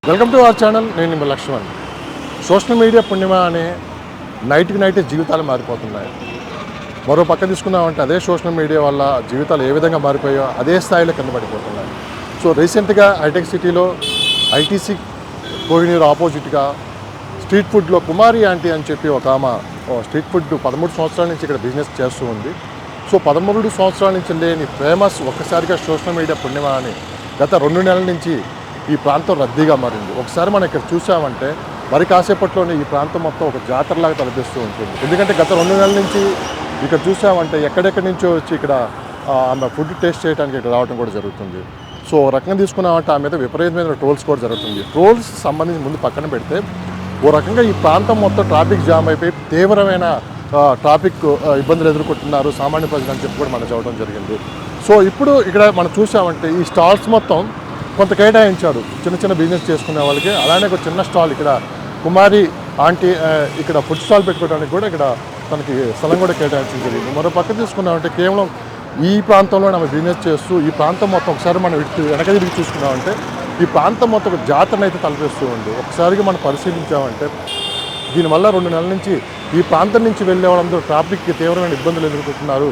Welcome to our channel. నేను మీ Laxman. Social media పుణ్యమా అనే నైట్కి నైటే జీవితాలు మారిపోతున్నాయి. మరో పక్క తీసుకున్నామంటే అదే సోషల్ మీడియా వల్ల జీవితాలు ఏ విధంగా మారిపోయో అదే స్థాయిలో కింద పడిపోతున్నాయి. సో రీసెంట్గా హైటెక్ సిటీలో ఐటీసీ కోహినూర్ ఆపోజిట్గా స్ట్రీట్ ఫుడ్లో కుమారి ఆంటీ అని చెప్పి ఒక ఆమె స్ట్రీట్ ఫుడ్ 13 సంవత్సరాల నుంచి ఇక్కడ బిజినెస్ చేస్తూ ఉంది. సో 13 సంవత్సరాల నుంచి లేని ఫేమస్ ఒక్కసారిగా సోషల్ మీడియా పుణ్యమా అని గత 2 నెలల నుంచి ఈ ప్రాంతం రద్దీగా మారింది. ఒకసారి మనం ఇక్కడ చూసామంటే మరి కాసేపట్లోనే ఈ ప్రాంతం మొత్తం ఒక జాతరలాగా తలపిస్తూ ఉంటుంది. ఎందుకంటే గత 2 నెలల నుంచి ఇక్కడ చూసామంటే ఎక్కడెక్కడి నుంచో వచ్చి ఇక్కడ ఆమె ఫుడ్ టేస్ట్ చేయడానికి ఇక్కడ రావడం కూడా జరుగుతుంది. సో రకంగా తీసుకున్నామంటే ఆమె మీద విపరీతమైన ట్రోల్స్ కూడా జరుగుతుంది. ట్రోల్స్ సంబంధించి ముందు పక్కన పెడితే ఓ రకంగా ఈ ప్రాంతం మొత్తం ట్రాఫిక్ జామ్ అయిపోయి తీవ్రమైన ట్రాఫిక్ ఇబ్బందులు ఎదుర్కొంటున్నారు సామాన్య ప్రజలు అని చెప్పి కూడా మనం చూడడం జరిగింది. సో ఇప్పుడు ఇక్కడ మనం చూసామంటే ఈ స్టాల్స్ మొత్తం కొంత కేటాయించారు చిన్న చిన్న బిజినెస్ చేసుకునే వాళ్ళకి. అలానే ఒక చిన్న స్టాల్ ఇక్కడ కుమారి ఆంటీ ఇక్కడ ఫుడ్ స్టాల్ పెట్టుకోవడానికి కూడా ఇక్కడ తనకి స్థలం కూడా కేటాయించడం జరిగింది. మరో పక్క తీసుకున్నామంటే కేవలం ఈ ప్రాంతంలో ఆమె బిజినెస్ చేస్తూ ఈ ప్రాంతం మొత్తం ఒకసారి మనం వెనక తిరిగి చూసుకున్నామంటే ఈ ప్రాంతం మొత్తం ఒక జాతరను అయితే తలపిస్తూ ఉంది. ఒకసారిగా మనం పరిశీలించామంటే దీనివల్ల 2 నెలల నుంచి ఈ ప్రాంతం నుంచి వెళ్ళే వాళ్ళందరూ ట్రాఫిక్కి తీవ్రమైన ఇబ్బందులు ఎదుర్కొంటున్నారు.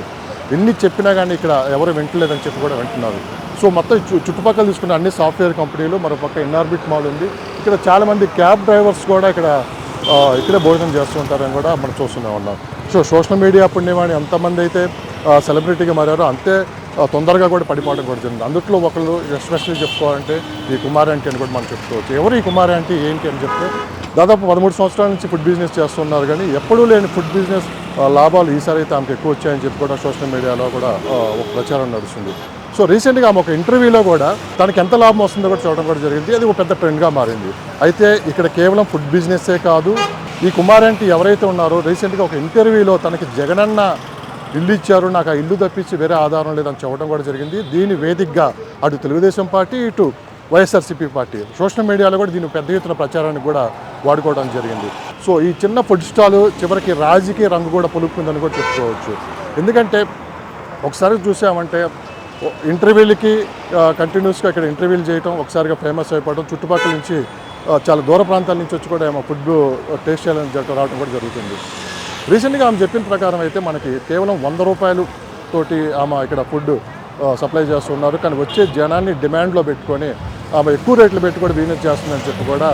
ఎన్ని చెప్పినా కానీ ఇక్కడ ఎవరు వింటలేదని చెప్పి కూడా వింటున్నారు. సో మొత్తం చుట్టుపక్కల తీసుకున్న అన్ని సాఫ్ట్వేర్ కంపెనీలు, మరోపక్క ఇన్ఆర్బిట్ మాల్ ఉంది. ఇక్కడ చాలామంది క్యాబ్ డ్రైవర్స్ కూడా ఇక్కడే భోజనం చేస్తూ ఉంటారని కూడా మనం చూస్తూనే ఉన్నాం. సో సోషల్ మీడియా పుణ్యమాని ఎంతమంది అయితే సెలబ్రిటీగా మారారో అంతే తొందరగా కూడా పడిపోవడం కూడా జరిగింది. అందుట్లో ఒకళ్ళు ఎస్పెషల్లీ చెప్పుకోవాలంటే ఈ కుమారి ఆంటీ అని కూడా మనం చెప్పుకోవచ్చు. ఎవరు ఈ కుమారి ఆంటీ ఏంటి అని చెప్తే దాదాపు 13 సంవత్సరాల నుంచి ఫుడ్ బిజినెస్ చేస్తున్నారు. కానీ ఎప్పుడూ లేని ఫుడ్ బిజినెస్ లాభాలు ఈసారి అయితే ఆమెకు ఎక్కువ వచ్చాయని చెప్పి కూడా సోషల్ మీడియాలో కూడా ఒక ప్రచారం నడుస్తుంది. సో రీసెంట్గా ఆమె ఒక ఇంటర్వ్యూలో కూడా తనకి ఎంత లాభం వస్తుందో కూడా చూడడం కూడా జరిగింది. అది ఒక పెద్ద ట్రెండ్గా మారింది. అయితే ఇక్కడ కేవలం ఫుడ్ బిజినెస్సే కాదు, ఈ కుమారి ఆంటీ ఎవరైతే ఉన్నారో రీసెంట్గా ఒక ఇంటర్వ్యూలో తనకి జగనన్న ఇల్లు ఇచ్చారు, నాకు ఆ ఇల్లు తప్పించి వేరే ఆధారం లేదని చెప్పడం కూడా జరిగింది. దీని వేదికగా అటు తెలుగుదేశం పార్టీ ఇటు వైఎస్ఆర్సీపీ పార్టీ సోషల్ మీడియాలో కూడా దీని పెద్ద ఎత్తున ప్రచారానికి కూడా వాడుకోవడం జరిగింది. సో ఈ చిన్న ఫుడ్ స్టాల్ చివరికి రాజకీయ రంగు కూడా పొలుపుకుందని కూడా చెప్పుకోవచ్చు. ఎందుకంటే ఒకసారి చూసామంటే ఇంటర్వ్యూలకి కంటిన్యూస్గా ఇక్కడ ఇంటర్వ్యూలు చేయటం, ఒకసారిగా ఫేమస్ అయిపోవడం, చుట్టుపక్కల నుంచి చాలా దూర ప్రాంతాల నుంచి వచ్చి కూడా ఆమె ఫుడ్ టేస్ట్ చేయాలని రావడం కూడా జరుగుతుంది. రీసెంట్గా ఆమె చెప్పిన ప్రకారం అయితే మనకి కేవలం 100 రూపాయలతోటి ఆమె ఇక్కడ ఫుడ్ సప్లై చేస్తున్నారు. కానీ వచ్చే జనాన్ని డిమాండ్లో పెట్టుకొని ఆమె ఎక్కువ రేట్లు పెట్టుకొని బిజినెస్ చేస్తుందని చెప్పి కూడా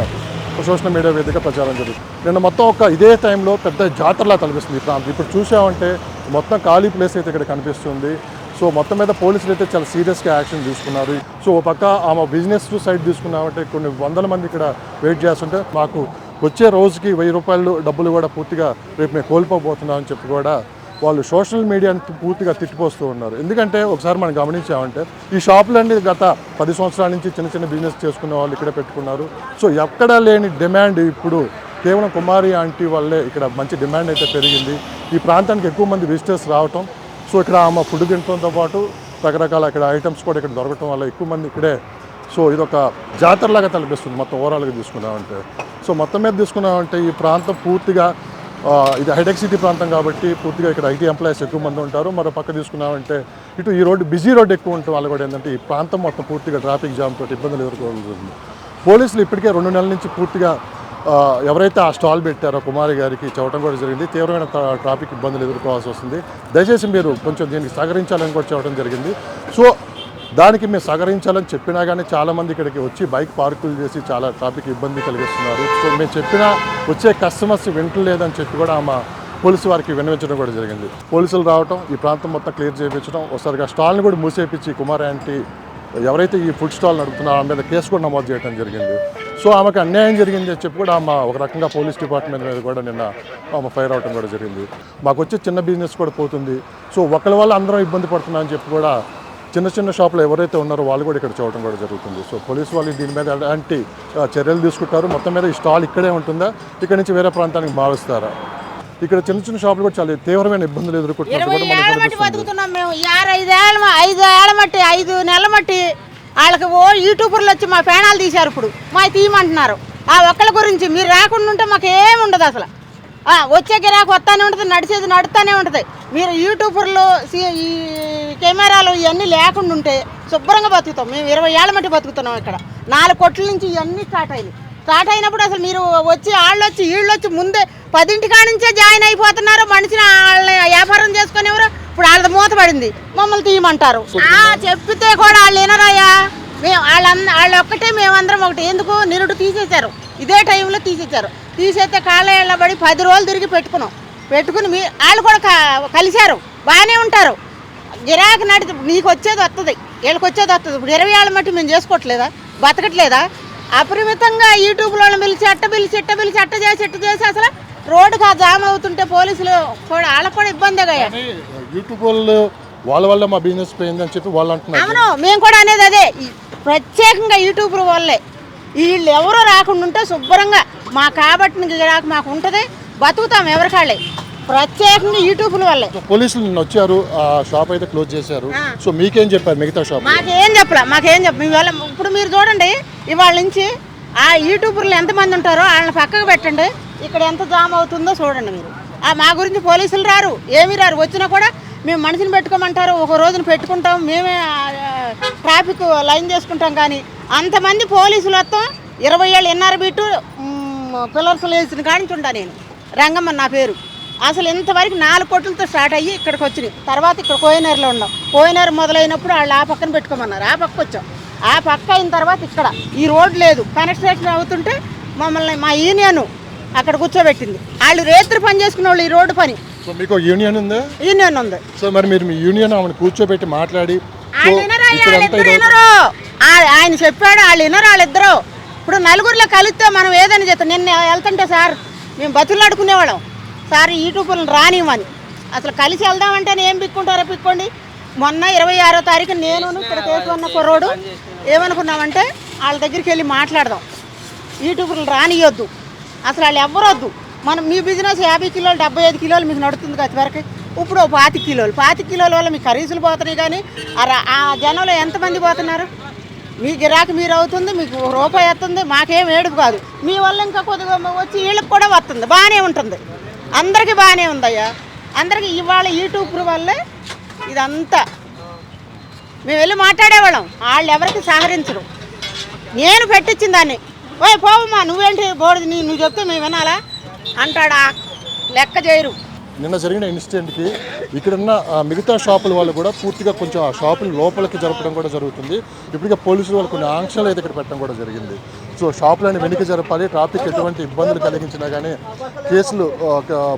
సోషల్ మీడియా వేదిక ప్రచారం జరుగుతుంది. నిన్న మొత్తం ఇదే టైంలో పెద్ద జాతరలా తలపిస్తుంది ఈ ప్రాంతం. ఇప్పుడు చూసామంటే మొత్తం ఖాళీ ప్లేస్ అయితే ఇక్కడ కనిపిస్తుంది. సో మొత్తం మీద పోలీసులు అయితే చాలా సీరియస్గా యాక్షన్ తీసుకున్నారు. సో ఒక పక్క ఆమె బిజినెస్ సైడ్ తీసుకున్నామంటే కొన్ని వందల మంది ఇక్కడ వెయిట్ చేస్తుంటే మాకు వచ్చే రోజుకి 1000 రూపాయలు డబ్బులు కూడా పూర్తిగా రేపు మేము కోల్పోబోతున్నామని చెప్పి కూడా వాళ్ళు సోషల్ మీడియాని పూర్తిగా తిట్టిపోస్తూ ఉన్నారు. ఎందుకంటే ఒకసారి మనం గమనించామంటే ఈ షాపులన్నీ గత 10 సంవత్సరాల నుంచి చిన్న చిన్న బిజినెస్ చేసుకునే వాళ్ళు ఇక్కడ పెట్టుకున్నారు. సో ఎక్కడా లేని డిమాండ్ ఇప్పుడు కేవలం కుమారి ఆంటీ వల్లే ఇక్కడ మంచి డిమాండ్ అయితే పెరిగింది. ఈ ప్రాంతానికి ఎక్కువ మంది విజిటర్స్ రావటం, సో ఇక్కడ ఆమె ఫుడ్ తినడంతో పాటు రకరకాల ఇక్కడ ఐటమ్స్ కూడా ఇక్కడ దొరకటం వల్ల ఎక్కువ మంది ఇక్కడే. సో ఇదొక జాతరలాగా తలపిస్తుంది మొత్తం ఓవరాల్గా తీసుకున్నామంటే. సో మొత్తం మీద తీసుకున్నామంటే ఈ ప్రాంతం పూర్తిగా ఇది హైటెక్ సిటీ ప్రాంతం కాబట్టి పూర్తిగా ఇక్కడ ఐటీ ఎంప్లాయీస్ ఎక్కువ మంది ఉంటారు. మరో పక్క తీసుకున్నామంటే ఇటు ఈ రోడ్డు బిజీ రోడ్డు ఎక్కువ ఉంటుంది వాళ్ళు కూడా. ఏంటంటే ఈ ప్రాంతం మొత్తం పూర్తిగా ట్రాఫిక్ జామ్ తోటి ఇబ్బందులు ఎదుర్కోవాల్సింది. పోలీసులు ఇప్పటికే 2 నెలల నుంచి పూర్తిగా ఎవరైతే ఆ స్టాల్ పెట్టారో కుమారి గారికి చెప్పడం కూడా జరిగింది. తీవ్రమైన ట్రాఫిక్ ఇబ్బందులు ఎదుర్కోవాల్సి వస్తుంది, దయచేసి మీరు కొంచెం దీనికి సహకరించాలని కూడా చెప్పడం జరిగింది. సో దానికి మేము సహకరించాలని చెప్పినా కానీ చాలామంది ఇక్కడికి వచ్చి బైక్ పార్కులు చేసి చాలా ట్రాఫిక్ ఇబ్బంది కలిగిస్తున్నారు. సో మేము చెప్పినా వచ్చే కస్టమర్స్ వింటలేదని చెప్పి కూడా ఆమె పోలీసు వారికి విన్నవించడం కూడా జరిగింది. పోలీసులు రావటం, ఈ ప్రాంతం మొత్తం క్లియర్ చేయించడం, ఒకసారిగా స్టాల్ని కూడా మూసేపించి కుమారి ఆంటీ ఎవరైతే ఈ ఫుడ్ స్టాల్ నడుపుతున్నారో ఆమె మీద కేసు కూడా నమోదు చేయడం జరిగింది. సో ఆమెకు అన్యాయం జరిగింది అని చెప్పి కూడా ఆమె ఒక రకంగా పోలీస్ డిపార్ట్మెంట్ మీద కూడా నిన్న ఆమె ఫైర్ అవడం కూడా జరిగింది. మాకు వచ్చే చిన్న బిజినెస్ కూడా పోతుంది, సో ఒకరి వల్ల అందరం ఇబ్బంది పడుతున్నామని చెప్పి కూడా చిన్న చిన్న షాపులు ఎవరైతే ఉన్నారో వాళ్ళు కూడా ఇక్కడ చూడటం కూడా జరుగుతుంది. సో పోలీసు వాళ్ళు దీని మీద ఎలాంటి చర్యలు తీసుకుంటారు, మొత్తం మీద ఈ స్టాల్ ఇక్కడే ఉంటుందా, ఇక్కడ నుంచి వేరే ప్రాంతానికి మారుస్తారా? ఇక్కడ చిన్న చిన్న షాపులు కూడా చాలా తీవ్రమైన ఇబ్బందులు ఎదుర్కొంటున్నారు. 5 నెలల మట్టి వాళ్ళకి యూట్యూబర్లు వచ్చి మా పేనాలు తీశారు. ఇప్పుడు మా తీయమంటున్నారు. ఆ ఒక్కళ్ళ గురించి మీరు రాకుండా ఉంటే మాకు ఏమి ఉండదు. అసలు వచ్చే గిరాకు వస్తానే ఉంటుంది, నడిచేది నడుస్తూనే ఉంటుంది. మీరు యూట్యూబర్లు ఈ కెమెరాలు ఇవన్నీ లేకుండా ఉంటే శుభ్రంగా బతుకుతాం. మేము 20 ఏళ్ళ మట్టి బతుకుతున్నాం ఇక్కడ. 4 కోట్ల నుంచి ఇవన్నీ స్టార్ట్ అయినప్పుడు అసలు మీరు వచ్చి వీళ్ళు వచ్చి ముందే 10 కాడ నుంచే జాయిన్ అయిపోతున్నారు. మనిషిని వాళ్ళని వ్యాపారం చేసుకునేవారు. ఇప్పుడు వాళ్ళది మూత పడింది, మమ్మల్ని తీయమంటారు. చెప్పితే కూడా వాళ్ళు వినరాయా. మేము వాళ్ళు ఒక్కటే, మేమందరం ఒకటి. ఎందుకు నిరుడు తీసేశారు, ఇదే టైంలో తీసేస్తే కాళ్ళ పడి 10 రోజులు తిరిగి పెట్టుకుని వాళ్ళు కూడా కలిశారు, బాగానే ఉంటారు. గిరాకీ నడిచి నీకు వచ్చేది వస్తుంది, వీళ్ళకి వచ్చేది వస్తుంది. ఇప్పుడు 20 ఏళ్ళ మట్టి మేము చేసుకోవట్లేదా, బతకట్లేదా? అపరిమితంగా యూట్యూబ్లో పిలిచి అట్ట చేసి అసలు రోడ్డుకి జామ్ అవుతుంటే పోలీసులు కూడా వాళ్ళకు కూడా ఇబ్బంది. యూట్యూబ్ వాళ్ళ వల్ల మా బిజినెస్ పోయిందని చెప్పి వాళ్ళు అంటున్నారు. అవును, మేము కూడా అనేది అదే. ప్రత్యేకంగా యూట్యూబ్ వల్లే వీళ్ళు ఎవరో రాకుండా ఉంటే శుభ్రంగా మా కాబట్టి గిరాకీ మాకు ఉంటుంది, బతుకుతాం ఎవరికాళ్ళే. ప్రత్యేకంగా యూట్యూబ్ల వల్లే. పోలీసులు నిన్న వచ్చారు, షాప్ అయితే క్లోజ్ చేశారు. సో మీకేం చెప్పారు మిగతా షాప్? మాకేం చెప్పలే. ఇప్పుడు మీరు చూడండి, ఇవాళ నుంచి ఆ యూట్యూబర్లు ఎంతమంది ఉంటారో వాళ్ళని పక్కకు పెట్టండి. ఇక్కడ ఎంత జామ్ అవుతుందో చూడండి మీరు. మా గురించి పోలీసులు రారు, ఏమీ రారు. వచ్చినా కూడా మేము మనిషిని పెట్టుకోమంటారు, ఒక రోజున పెట్టుకుంటాం, మేమే ట్రాఫిక్ లైన్ చేసుకుంటాం. కానీ అంతమంది పోలీసులు వస్తాం. 20 ఏళ్ళు ఎన్ఆర్బీ పిల్లర్స్ వేసిన కాడించి ఉంటా నేను. రంగమ్మ నా పేరు. అసలు ఇంతవరకు 4 కోట్లతో స్టార్ట్ అయ్యి ఇక్కడికి వచ్చినాయి. తర్వాత ఇక్కడ కోయినేరులో ఉన్నాం. కోయినేరు మొదలైనప్పుడు వాళ్ళు ఆ పక్కన పెట్టుకోమన్నారు, ఆ పక్క వచ్చాం. ఆ పక్క అయిన తర్వాత ఇక్కడ ఈ రోడ్ లేదు, కన్స్ట్రక్షన్ అవుతుంటే మమ్మల్ని మా యూనియన్ అక్కడ కూర్చోబెట్టింది. వాళ్ళు రేత్రి పని చేసుకునే వాళ్ళు ఈ రోడ్డు పని. సో మీకు యూనియన్ ఉంది? యూనియన్ ఉంది. సో మరి మీరు మీ యూనియన్ ఆమెను కూర్చోబెట్టి మాట్లాడి ఆయన చెప్పాడు, వాళ్ళు వినరు వాళ్ళిద్దరు. ఇప్పుడు నలుగురిలో కలిస్తే మనం ఏదైనా చేస్తాం. నిన్న వెళ్తుంటే సార్ మేము బతులు అడుకునేవాళ్ళం, సార్ యూట్యూబ్లను రానివ్వని. అసలు కలిసి వెళ్దామంటే ఏం పిక్కోండి. మొన్న 26వ తారీఖు నేను ఇక్కడ చేసుకున్న కుర్రోడు ఏమనుకున్నామంటే వాళ్ళ దగ్గరికి వెళ్ళి మాట్లాడదాం, యూట్యూబ్లను రానియొద్దు, అసలు వాళ్ళు ఎవ్వరొద్దు. మనం మీ బిజినెస్ 50 కిలోలు 75 కిలోలు మీకు నడుతుంది కదా వరకు. ఇప్పుడు 25 కిలోల వల్ల మీకు ఖరీదులు పోతున్నాయి. కానీ ఆ జనంలో ఎంతమంది పోతున్నారు? మీ గిరాకీ మీరు అవుతుంది, మీకు రూపాయి వస్తుంది, మాకేం ఏడుపు కాదు. మీ వల్ల ఇంకా కొద్దిగా వచ్చి వీళ్ళకి కూడా వస్తుంది, బాగానే ఉంటుంది. అందరికీ బాగానే ఉందయ్యా, అందరికీ. ఇవాళ యూట్యూబ్ వల్లే ఇదంతా. మేము వెళ్ళి మాట్లాడేవాళ్ళం, వాళ్ళు ఎవరికి సహకరించరు. నేను పెట్టించిన దాన్ని, ఓయ్ పోవమ్మా నువ్వేంటి బోర్డు నువ్వు చెప్తే మేము వినాలా అంటాడా, లెక్క చేయరు. నిన్న జరిగిన ఇన్సిడెంట్కి ఇక్కడున్న మిగతా షాపుల వాళ్ళు కూడా పూర్తిగా కొంచెం ఆ షాపుల లోపలికి జరపడం కూడా జరుగుతుంది. ఇప్పటికే పోలీసులు వాళ్ళు కొన్ని ఆంక్షలు అయితే ఇక్కడ పెట్టడం కూడా జరిగింది. సో షాపులని వెనక్కి జరపాలి, ట్రాఫిక్ ఎటువంటి ఇబ్బందులు కలిగించినా కానీ కేసులు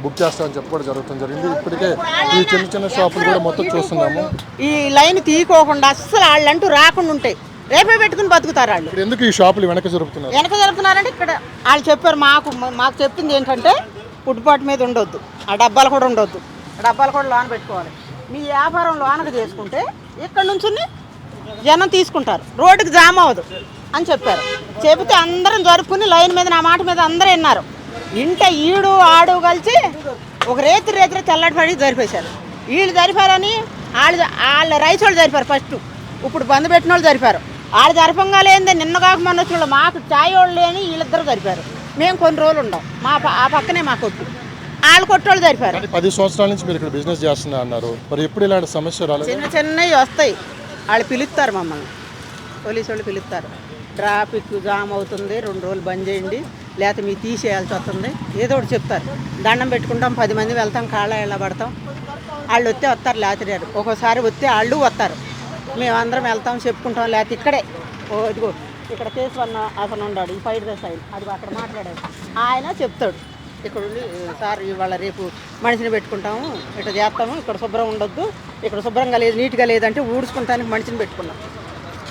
బుక్ చేస్తామని చెప్పి కూడా జరిగింది. ఇప్పటికే ఈ చిన్న షాపులు కూడా మొత్తం చూస్తున్నాము. ఈ లైన్ తీయకోకుండా అస్సలు వాళ్ళంటూ రాకుండా ఉంటాయి, రేపే పెట్టుకుని బతుకుతారు వాళ్ళు. ఎందుకు ఈ షాపులు వెనక జరుపుతున్నారంటే ఇక్కడ వాళ్ళు చెప్పారు. మాకు చెప్పింది ఏంటంటే ఫుట్పాత్ మీద ఉండొద్దు, ఆ డబ్బాలు కూడా ఉండొద్దు, డబ్బాలు కూడా లోన పెట్టుకోవాలి. మీ వ్యాపారం లోనకు చేసుకుంటే ఇక్కడ నుంచి జనం తీసుకుంటారు, రోడ్డుకి జామ్ అవ్వదు అని చెప్పారు. చెబితే అందరం జరుపుకుని లైన్ మీద నా మాట మీద అందరూ విన్నారు. ఈడు ఆడు కలిసి ఒక రేత్రి తెల్లటి పడి జరిపేశారు. వీళ్ళు జరిపారని వాళ్ళ రైస్ వాళ్ళు జరిపారు ఫస్ట్. ఇప్పుడు బంద్ పెట్టిన వాళ్ళు జరిపారు. వాళ్ళు జరపంగా లేనిదే నిన్న కాక మొన్న వచ్చిన వాళ్ళు మాకు ఛాయ్ వాళ్ళు లేని వీళ్ళిద్దరు జరిపారు. మేము కొన్ని రోజులు ఉండం, ఆ పక్కనే మా కొట్టు, వాళ్ళు కొట్టోళ్ళు జరిపారు. 10 సంవత్సరాల నుంచి మీరు ఇక్కడ బిజినెస్ చేస్తున్నా అన్నారు, మరి ఎప్పుడు ఇలాంటి సమస్య రాలేదు? చిన్నవి వస్తాయి, వాళ్ళు పిలుస్తారు మమ్మల్ని, పోలీసు వాళ్ళు పిలుస్తారు. ట్రాఫిక్ జామ్ అవుతుంది, 2 రోజులు బంద్ చేయండి, లేకపోతే మీకు తీసేయాల్సి వస్తుంది, ఏదో ఒకటి చెప్తారు. దండం పెట్టుకుంటాం, 10 మంది వెళ్తాం, కాళ్ళ పడతాం. వాళ్ళు వస్తారు, లేకపోతే ఒక్కోసారి వాళ్ళు వస్తారు. మేమందరం వెళ్తాం, చెప్పుకుంటాం. లేకపోతే ఇక్కడే ఇదిగో ఇక్కడ కేసు అతను ఉన్నాడు, ఈ ఫైట్ సైడ్ అది అక్కడ మాట్లాడాడు, ఆయన చెప్తాడు. ఇక్కడ ఉండి సార్ ఇవాళ రేపు మనిషిని పెట్టుకుంటాము, ఇట్లా చేస్తాము, ఇక్కడ శుభ్రం ఉండొద్దు, ఇక్కడ శుభ్రంగా లేదు, నీట్గా లేదంటే ఊడ్చుకుంటానికి మనిషిని పెట్టుకున్నాం.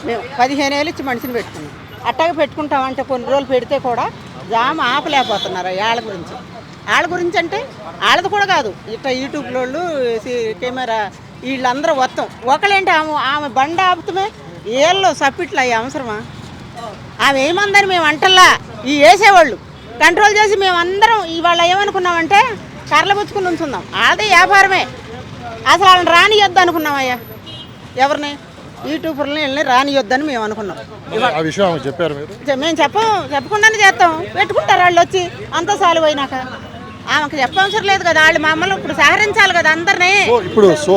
మేము 15 ఏళ్ళు ఇచ్చి మనిషిని పెట్టుకున్నాం. అట్టగా పెట్టుకుంటామంటే కొన్ని రోజులు పెడితే కూడా జామ ఆపలేకపోతున్నారు. వాళ్ళ గురించి అంటే వాళ్ళది కూడా కాదు, ఇట్లా యూట్యూబ్లో వాళ్ళు కెమెరా వీళ్ళందరూ వస్తాం. ఒకళ్ళేంటి ఆమె బండి ఆపుతమే ఏళ్ళు సప్పిట్లు అయ్యి అవసరమా? ఆమె ఏమందని మేము అంటల్లా, ఈ వేసేవాళ్ళు కంట్రోల్ చేసి మేమందరం ఇవాళ ఏమనుకున్నామంటే కర్రలు పుచ్చుకుని ఉంచుందాం. అదే వ్యాపారమే, అసలు వాళ్ళని రానియొద్దు అనుకున్నామయ్యా. ఎవరిని యూట్యూబర్ని వెళ్ళి రానియొద్దని మేము అనుకున్నాం. మేము చెప్పకుండానే చేస్తాం, పెట్టుకుంటారు వాళ్ళు వచ్చి అంత సాల్వ్ అయినాక. ఆమెకు చెప్పవసరం లేదు కదా, వాళ్ళు మమ్మల్ని ఇప్పుడు సహకరించాలి కదా అందరినీ. ఇప్పుడు సో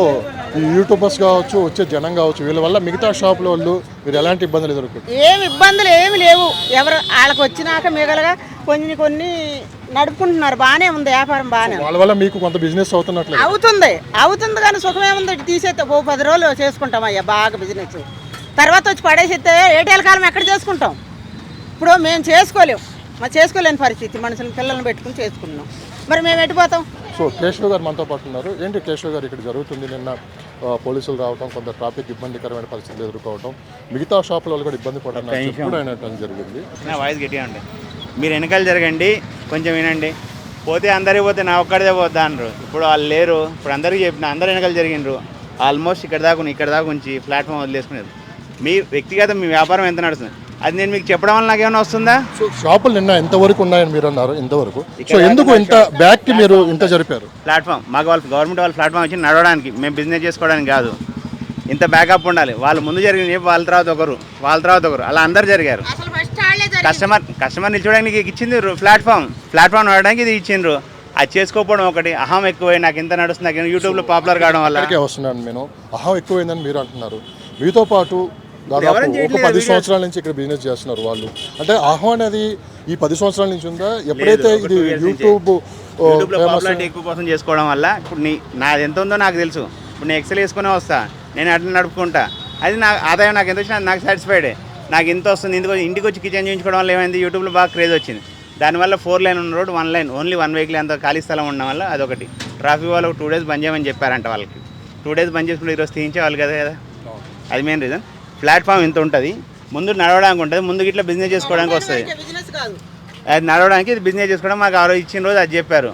ఈ యూట్యూబర్స్ కావచ్చు, వచ్చే జనం కావచ్చు, వీళ్ళ వల్ల మిగతా షాపుల వాళ్ళు మీరు ఎలాంటి ఇబ్బందులు ఎదుర్కొంటారు? ఏమి ఇబ్బందులు ఏమి లేవు. ఎవరు వాళ్ళకి వచ్చినాక మిగలగా కొన్ని నడుపుకుంటున్నారు. బాగానే ఉంది, వ్యాపారం బాగానే ఉంది. వాళ్ళ వల్ల మీకు కొంత బిజినెస్ అవుతున్నట్లే. అవుతుంది కానీ సుఖమేముంది. తీసేస్తే 10 రోజులు చేసుకుంటాం అయ్యా బాగా బిజినెస్. తర్వాత వచ్చి పడేసిస్తే ఏటేళ్ళ కాలం ఎక్కడ చేసుకుంటాం? ఇప్పుడు మేము చేసుకోలేని పరిస్థితి. మనుషులు పిల్లల్ని పెట్టుకుని చేసుకున్నాం, మరి మేము ఎట్టిపోతాం? సో కేశవ్ గారు మనతో పాటు ఉన్నారు. ఏంటి కేశవ్ గారు, ఇక్కడ జరుగుతుంది నిన్న పోలీసులు రావడం, కొంత ట్రాఫిక్ ఇబ్బందికరమైన పరిస్థితులు ఎదుర్కోవడం, మిగతా షాపుల వాళ్ళు కూడా ఇబ్బంది పడడం జరిగింది. నా వాయిస్ గట్టిగా అండి. మీరు వెనకాల జరగండి, కొంచెం వినండి. పోతే అందరికి పోతే నా ఒక్కడిదే పోతా అన్నారు. ఇప్పుడు వాళ్ళు లేరు. ఇప్పుడు అందరికీ చెప్పిన, అందరు వెనకాల జరిగినారు. ఆల్మోస్ట్ ఇక్కడ దాకా ఉంచి ప్లాట్ఫామ్ వదిలేసుకునేది. మీ వ్యక్తిగత మీ వ్యాపారం ఎంత నడుస్తుంది అది నేను మీకు చెప్పడం వల్ల నాకేమైనా వస్తుందా? సో షాపులు నిన్న ఎంతవరకు ఉన్నాయని మీరు అన్నారు, ఇంతవరకు. సో ఎందుకు ఇంత బ్యాక్కి మీరు ఇంత జరిపారు? ప్లాట్ఫామ్ మాకు వాళ్ళు గవర్నమెంట్ వాళ్ళు ప్లాట్ఫామ్ వచ్చి నడవడానికి, మేము బిజినెస్ చేసుకోవడానికి కాదు. ఇంత బ్యాకప్ ఉండాలి. వాళ్ళు ముందు జరిగింది, వాళ్ళ తర్వాత ఒకరు అలా అందరు జరిగారు. కస్టమర్ నిల్చోడానికి ఇచ్చింది ప్లాట్ఫామ్ నడవడానికి ఇది ఇచ్చిండ్రు. అది చేసుకోకపోవడం ఒకటి. అహం ఎక్కువై నాకు ఇంత నడుస్తుంది, నాకు యూట్యూబ్లో పాపులర్ కావడం వల్ల వస్తున్నాను నేను. అహం ఎక్కువైందని మీరు అంటున్నారు. మీతో పాటు దాదాపు ఒక 10 సంవత్సరాల నుంచి ఇక్కడ బిజినెస్ చేస్తున్నారు వాళ్ళు. అంటే అహం అనేది ఈ 10 సంవత్సరాల నుంచి ఉందా? ఎప్పుడైతే ఇది యూట్యూబ్లో పాపులారిటీ ఎక్కువ కోసం చేసుకోవడం వల్ల ఇప్పుడు నాది ఎంత ఉందో నాకు తెలుసు. ఇప్పుడు నేను ఎక్సెల్ వేసుకునే వస్తా, నేను అట్లా నడుపుకుంటా. అది నా ఆదాయం నాకు ఎంత వచ్చినా నాకు సాటిస్ఫైడే. నాకు ఇంత వస్తుంది. ఇంటికి వచ్చి కిచెన్ చేయించుకోవడం వల్ల ఏమైంది, యూట్యూబ్లో బాగా క్రేజ్ వచ్చింది. దానివల్ల 4 లైన్ ఉన్న రోడ్ 1 లైన్, ఓన్లీ 1 వెహికల్ అంత ఖాళీ స్థలం ఉండడం వల్ల అదొకటి. ట్రాఫిక్ వాళ్ళు 2 డేస్ బంద్ చేయమని చెప్పారంట. వాళ్ళకి 2 డేస్ బంద్ చేసుకుంటే ఈరోజు తీయించేవాళ్ళు కదా. అది మెయిన్ రీజన్. ప్లాట్ఫామ్ ఇంత ఉంటుంది, ముందు నడవడానికి ఉంటుంది, ముందు ఇట్లా బిజినెస్ చేసుకోవడానికి వస్తుంది. అది నడవడానికి, ఇది బిజినెస్ చేసుకోవడం మాకు ఆ రోజు ఇచ్చిన రోజు అది చెప్పారు.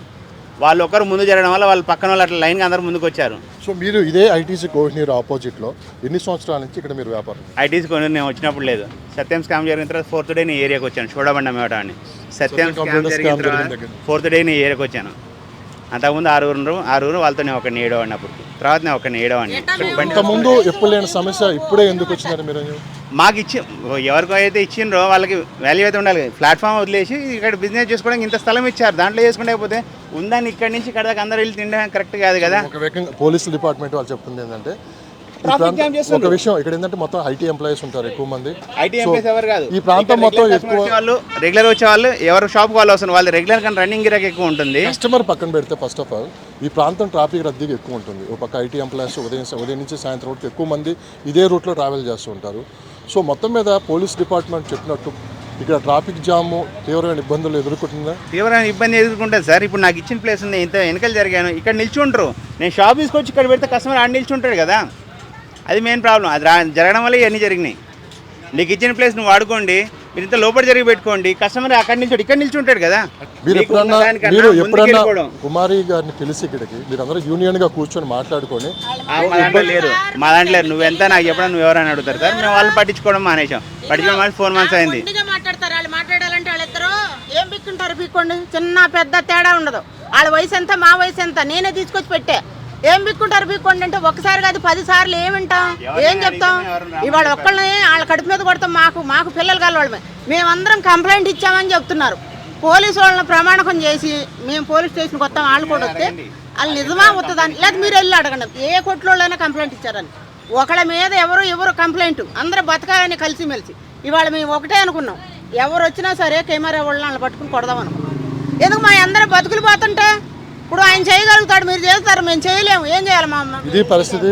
వాళ్ళు ఒకరు ముందు జరగడం వల్ల వాళ్ళు పక్కన వాళ్ళు అట్లా లైన్గా అందరూ ముందుకు వచ్చారు. సో మీరు ఇదే ఐటీసీ కోహినూర్ ఆపోజిట్లో ఎన్ని సంవత్సరాల నుంచి ఇక్కడ మీరు వ్యాపారం? ఐటీసీ కోహినూర్ నేను వచ్చినప్పుడు లేదు. సత్యం స్కామ్ జరిగిన తర్వాత 4th డే నేను ఏరియాకి వచ్చాను. చూడబండి అమ్మేవాడిని. సత్యం స్కామ్ జరిగిన తర్వాత 4th డే నేను ఏరియాకి వచ్చాను. అంతకుముందు 6 వాళ్ళతో నేను ఒకరిని ఏడవాడిని. అప్పుడు తర్వాత నేను ఒకరిని ఏడవాడిని. ఇంతకుముందు ఎప్పుడు లేని సమస్య ఇప్పుడే ఎందుకు వచ్చినారు మీరు? మాకు ఎవరికో అయితే ఇచ్చిండ్రో వాళ్ళకి వాల్యూ అయితే ఉండాలి. ప్లాట్ఫామ్ వదిలేసి ఇక్కడ బిజినెస్ చేసుకోవడానికి ఇంత స్థలం ఇచ్చారు, దాంట్లో చేసుకుంటే పోతే ఉందని ఇక్కడి నుంచి ఇక్కడ దాకా అందరూ వెళ్ళి తినడం కరెక్ట్ కాదు కదా. ఒక రకంగా పోలీసు డిపార్ట్మెంట్ వాళ్ళు చెప్తుంది ఏంటంటే, ఒక విషయం ఇక్కడ ఏంటంటే మొత్తం ఐటీ ఎంప్లాయీస్ ఉంటారు ఎక్కువ మంది. ఐటీ ఎంప్లాయీస్ ఎవరు కాదు, ఈ ప్రాంతం మొత్తం ఎక్కువ వాళ్ళు రెగ్యులర్ వచ్చే వాళ్ళు, ఎవరు షాప్ వాళ్ళు వస్తున్నారు వాళ్ళు రెగ్యులర్ కానీ రన్నింగ్ గిరాక్ ఎక్కువ ఉంటుంది. కస్టమర్ పక్కన పెడితే ఫస్ట్ ఆఫ్ ఆల్ ఈ ప్రాంతం ట్రాఫిక్ రద్దీగా ఎక్కువ ఉంటుంది. ఒక పక్క ఐటీ ఎంప్లాయీస్ ఉదయం నుంచి సాయంత్రం వరకు ఎక్కువ మంది ఇదే రూట్లో ట్రావెల్ చేస్తూ ఉంటారు. సో మొత్తం మీద పోలీస్ డిపార్ట్మెంట్ చెప్పినట్టు ఇక్కడ ట్రాఫిక్ జాము తీవ్రమైన ఇబ్బందులు ఎదుర్కొంటుందా? తీవ్రమైన ఇబ్బంది ఎదుర్కొంటుంది సార్. ఇప్పుడు నాకు ఇచ్చిన ప్లేస్ ఉంది, ఇంత వెనకలు జరిగాను, ఇక్కడ నిల్చుంటారు. నేను షాప్ తీసుకొచ్చి ఇక్కడ పెడితే కస్టమర్ ఆడ నిల్చుంటాడు కదా. అది మెయిన్ ప్రాబ్లం. అది జరగడం వల్ల ఇవన్నీ జరిగినాయి. నీకు ఇచ్చిన ప్లేస్ నువ్వు వాడుకోండి, మీరు ఇంత లోపల జరిగి పెట్టుకోండి, కస్టమర్ అక్కడ నిల్చోడు ఇక్కడ నిల్చుంటాడు కదా. మీరు ఎప్పుడన్నా కుమారి గారిని తెలిసి ఇక్కడికి మీరు అందరూ యూనియన్గా కూర్చొని మాట్లాడుకొని? మా దాంట్లో నువ్వెంత నాకు చెప్పడం నువ్వు ఎవరైనా అడుగుతారు సార్. మేము వాళ్ళు పట్టించుకోవడం మానేసాం. పట్టించుకోవడం 4 months అయింది. మాట్లాడతారు వాళ్ళు. మాట్లాడాలంటే వాళ్ళిద్దరు ఏం బిక్కుంటారు, బిక్కోండి. చిన్న పెద్ద తేడా ఉండదు. వాళ్ళ వయసు ఎంత, మా వయసు ఎంత, నేనే తీసుకొచ్చి పెట్టా. ఏం బిక్కుంటారు, బిక్కోండి అంటే ఒకసారి కాదు 10 సార్లు ఏం వింటాం, ఏం చెప్తాం? ఇవాళ ఒక్కళ్ళని వాళ్ళ కడుపు మీద కొడతాం. మాకు పిల్లలు కలవాళ్ళమే. మేమందరం కంప్లైంట్ ఇచ్చామని చెప్తున్నారు. పోలీసు వాళ్ళని ప్రమాణకం చేసి మేము పోలీస్ స్టేషన్కి వస్తాం. వాళ్ళు కూడా వస్తే వాళ్ళు నిజమా వస్తుందని, లేదా మీరు వెళ్ళి అడగండి ఏ కొట్లోనైనా కంప్లైంట్ ఇచ్చారని. ఒకళ్ళ మీద ఎవరు కంప్లైంట్, అందరూ బతకాలని కలిసిమెలిసి. ఇవాళ మేము ఒకటే అనుకున్నాం, ఎవరు వచ్చినా సరే కెమెరా వాళ్ళని వాళ్ళు పట్టుకుని కొడదాం అనుకున్నాం. ఎందుకు మా అందరూ బతుకులు పోతుంటే ఇప్పుడు ఆయన చేయగలుగుతాడు, మీరు చేస్తారు, మేము చేయలేము. ఏం చేయాలి మా అమ్మ? ఇది పరిస్థితి.